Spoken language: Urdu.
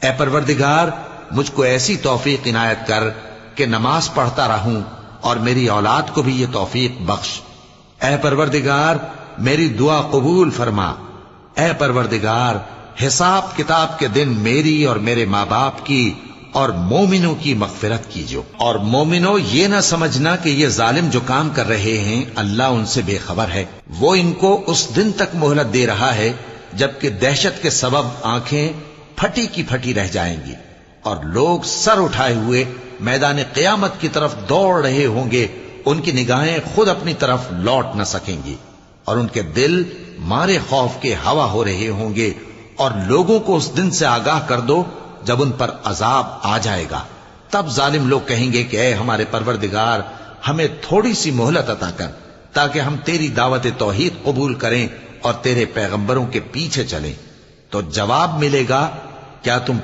اے پروردگار مجھ کو ایسی توفیق عنایت کر کہ نماز پڑھتا رہوں اور میری اولاد کو بھی یہ توفیق بخش۔ اے پروردگار میری دعا قبول فرما۔ اے پروردگار حساب کتاب کے دن میری اور میرے ماں باپ کی اور مومنوں کی مغفرت کیجو۔ اور مومنوں یہ نہ سمجھنا کہ یہ ظالم جو کام کر رہے ہیں اللہ ان سے بے خبر ہے، وہ ان کو اس دن تک مہلت دے رہا ہے جبکہ دہشت کے سبب آنکھیں پھٹی کی پھٹی رہ جائیں گی اور لوگ سر اٹھائے ہوئے میدان قیامت کی طرف دوڑ رہے ہوں گے، ان کی نگاہیں خود اپنی طرف لوٹ نہ سکیں گی اور ان کے دل مارے خوف کے ہوا ہو رہے ہوں گے۔ اور لوگوں کو اس دن سے آگاہ کر دو جب ان پر عذاب آ جائے گا، تب ظالم لوگ کہیں گے کہ اے ہمارے پروردگار ہمیں تھوڑی سی مہلت عطا کر تاکہ ہم تیری دعوت توحید قبول کریں اور تیرے پیغمبروں کے پیچھے چلیں۔ تو جواب ملے گا کیا تم